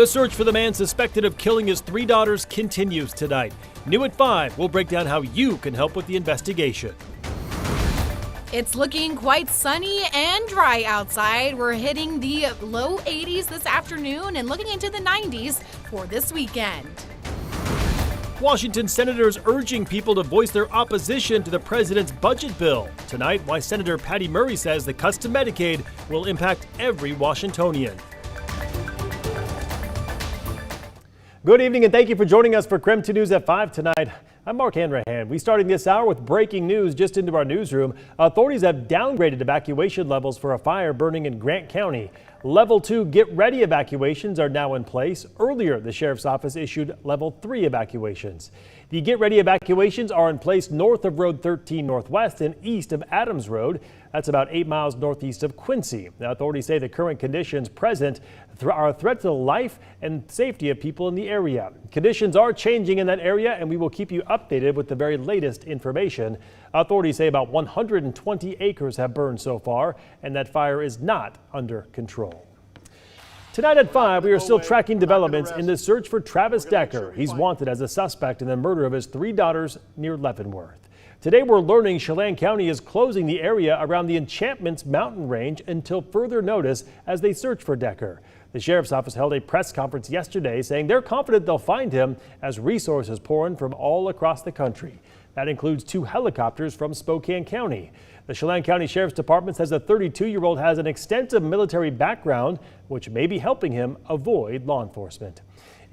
The search for the man suspected of killing his 3 daughters continues tonight. New at 5, we'll break down how you can help with the investigation. It's looking quite sunny and dry outside. We're hitting the low 80s this afternoon and looking into the 90s for this weekend. Washington senators urging people to voice their opposition to the president's budget bill. Tonight, why Senator Patty Murray says the cuts to Medicaid will impact every Washingtonian. Good evening and thank you for joining us for KREM 2 News at 5 tonight. I'm Mark Hanrahan. We starting this hour with breaking news just into our newsroom. Authorities have downgraded evacuation levels for a fire burning in Grant County. Level 2 get ready evacuations are now in place. Earlier, the sheriff's office issued level 3 evacuations. The get ready evacuations are in place north of Road 13 Northwest and east of Adams Road. That's about 8 miles northeast of Quincy. Now, authorities say the current conditions present are a threat to the life and safety of people in the area. Conditions are changing in that area, and we will keep you updated with the very latest information. Authorities say about 120 acres have burned so far, and that fire is not under control. Tonight at 5, we are still tracking developments in the search for Travis Decker. He's wanted as a suspect in the murder of his 3 daughters near Leavenworth. Today we're learning Chelan County is closing the area around the Enchantments mountain range until further notice as they search for Decker. The sheriff's office held a press conference yesterday saying they're confident they'll find him as resources pour in from all across the country. That includes 2 helicopters from Spokane County. The Chelan County Sheriff's Department says the 32-year-old has an extensive military background, which may be helping him avoid law enforcement.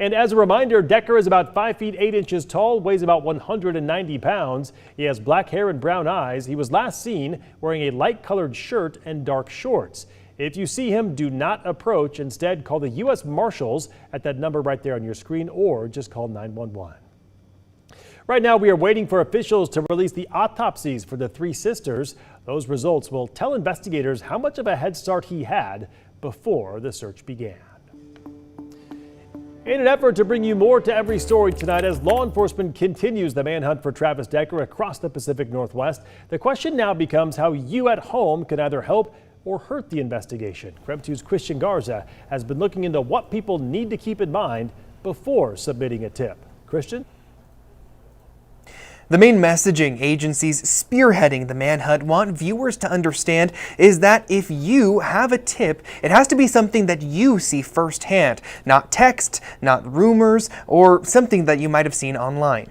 And as a reminder, Decker is about 5 feet 8 inches tall, weighs about 190 pounds. He has black hair and brown eyes. He was last seen wearing a light-colored shirt and dark shorts. If you see him, do not approach. Instead, call the U.S. Marshals at that number right there on your screen or just call 911. Right now, we are waiting for officials to release the autopsies for the 3 sisters. Those results will tell investigators how much of a head start he had before the search began. In an effort to bring you more to every story tonight, as law enforcement continues the manhunt for Travis Decker across the Pacific Northwest, the question now becomes how you at home can either help or hurt the investigation. KREM 2's Christian Garza has been looking into what people need to keep in mind before submitting a tip. Christian? The main messaging agencies spearheading the manhunt want viewers to understand is that if you have a tip, it has to be something that you see firsthand, not text, not rumors, or something that you might have seen online.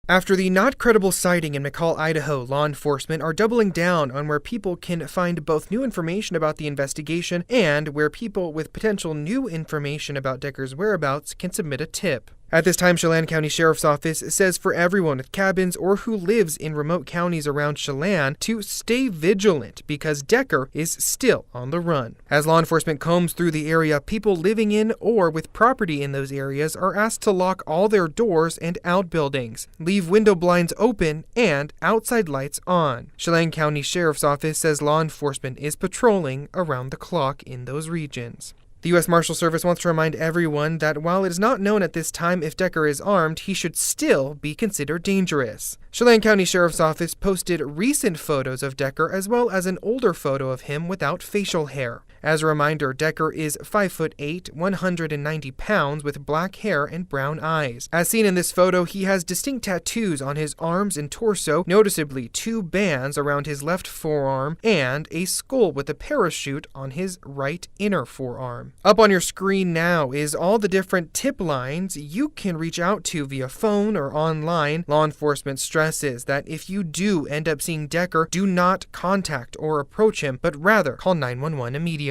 After the not credible sighting in McCall, Idaho, law enforcement are doubling down on where people can find both new information about the investigation and where people with potential new information about Decker's whereabouts can submit a tip. At this time, Chelan County Sheriff's Office says for everyone with cabins or who lives in remote counties around Chelan to stay vigilant because Decker is still on the run. As law enforcement combs through the area, people living in or with property in those areas are asked to lock all their doors and outbuildings, leave window blinds open, and outside lights on. Chelan County Sheriff's Office says law enforcement is patrolling around the clock in those regions. The U.S. Marshal Service wants to remind everyone that while it is not known at this time if Decker is armed, he should still be considered dangerous. Chelan County Sheriff's Office posted recent photos of Decker as well as an older photo of him without facial hair. As a reminder, Decker is 5'8", 190 pounds with black hair and brown eyes. As seen in this photo, he has distinct tattoos on his arms and torso, noticeably 2 bands around his left forearm and a skull with a parachute on his right inner forearm. Up on your screen now is all the different tip lines you can reach out to via phone or online. Law enforcement stresses that if you do end up seeing Decker, do not contact or approach him, but rather call 911 immediately.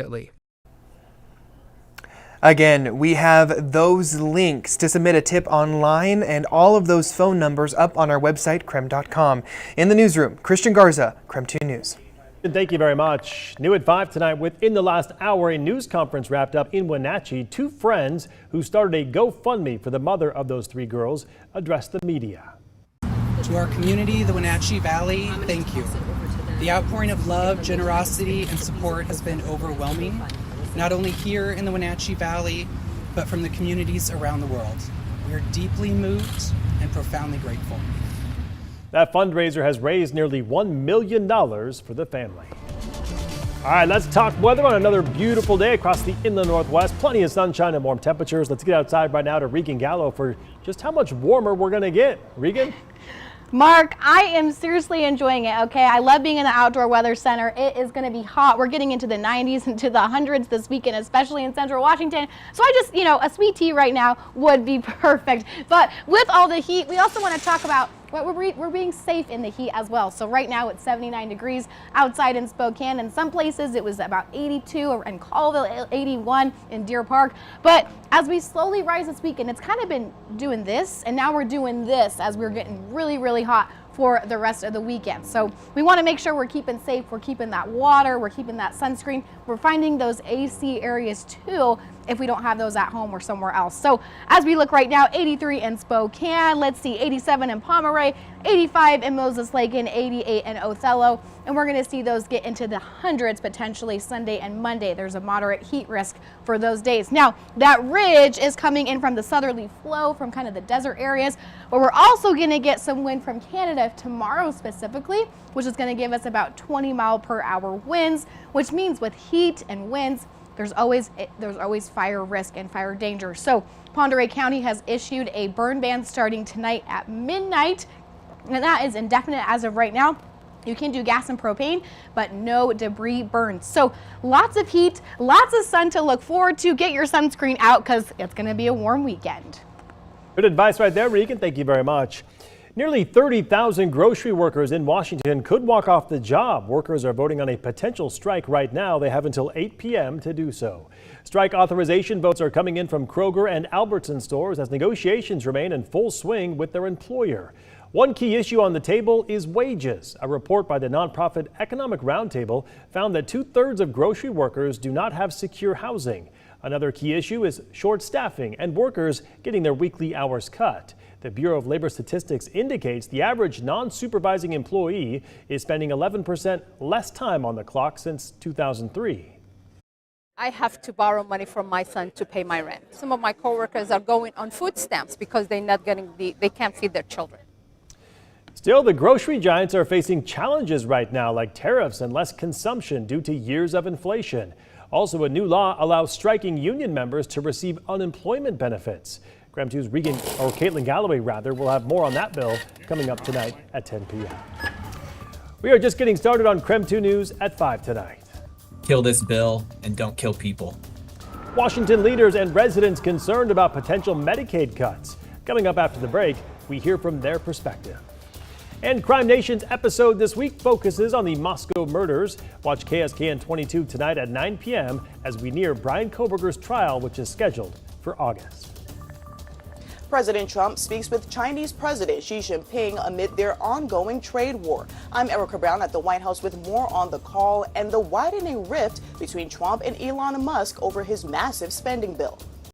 Again, we have those links to submit a tip online and all of those phone numbers up on our website, krem.com. In the newsroom, Christian Garza, KREM 2 News. Thank you very much. New at 5 tonight, within the last hour, a news conference wrapped up in Wenatchee. 2 friends who started a GoFundMe for the mother of those 3 girls addressed the media. To our community, the Wenatchee Valley, thank you. The outpouring of love, generosity, and support has been overwhelming, not only here in the Wenatchee Valley, but from the communities around the world. We are deeply moved and profoundly grateful. That fundraiser has raised nearly $1 million for the family. All right, let's talk weather on another beautiful day across the inland Northwest. Plenty of sunshine and warm temperatures. Let's get outside right now to Regan Gallo for just how much warmer we're going to get. Regan? Mark, I am seriously enjoying it, okay? I love being in the Outdoor Weather Center. It is going to be hot. We're getting into the 90s, into the 100s this weekend, especially in Central Washington. So I just, a sweet tea right now would be perfect. But with all the heat, we also want to talk about we're being safe in the heat as well. So right now it's 79 degrees outside in Spokane. In some places it was about 82, in Colville 81, in Deer Park. But as we slowly rise this weekend, it's kind of been doing this, and now we're doing this as we're getting really, really hot for the rest of the weekend. So we want to make sure we're keeping safe, we're keeping that water, we're keeping that sunscreen. We're finding those AC areas too if we don't have those at home or somewhere else. So as we look right now, 83 in Spokane, let's see, 87 in Pomeroy, 85 in Moses Lake, and 88 in Othello. And we're going to see those get into the hundreds potentially Sunday and Monday. There's a moderate heat risk for those days. Now, that ridge is coming in from the southerly flow from kind of the desert areas, but we're also going to get some wind from Canada tomorrow specifically, which is going to give us about 20-mile-per-hour winds, which means with heat and winds, there's always fire risk and fire danger. So Pend Oreille County has issued a burn ban starting tonight at midnight, and that is indefinite as of right now. You can do gas and propane, but no debris burns. So lots of heat, lots of sun to look forward to. Get your sunscreen out because it's going to be a warm weekend. Good advice right there, Regan. Thank you very much. Nearly 30,000 grocery workers in Washington could walk off the job. Workers are voting on a potential strike right now. They have until 8 p.m. to do so. Strike authorization votes are coming in from Kroger and Albertson stores as negotiations remain in full swing with their employer. One key issue on the table is wages. A report by the nonprofit Economic Roundtable found that 2/3 of grocery workers do not have secure housing. Another key issue is short staffing and workers getting their weekly hours cut. The Bureau of Labor Statistics indicates the average non-supervising employee is spending 11% less time on the clock since 2003. I have to borrow money from my son to pay my rent. Some of my coworkers are going on food stamps because they can't feed their children. Still, the grocery giants are facing challenges right now, like tariffs and less consumption due to years of inflation. Also, a new law allows striking union members to receive unemployment benefits. KREM 2's Caitlin Galloway will have more on that bill coming up tonight at 10 p.m. We are just getting started on KREM 2 News at 5 tonight. Kill this bill and don't kill people. Washington leaders and residents concerned about potential Medicaid cuts. Coming up after the break, we hear from their perspective. And Crime Nation's episode this week focuses on the Moscow murders. Watch KSKN 22 tonight at 9 p.m. as we near Bryan Kohberger's trial, which is scheduled for August. President Trump speaks with Chinese President Xi Jinping amid their ongoing trade war. I'm Erica Brown at the White House with more on the call and the widening rift between Trump and Elon Musk over his massive spending bill.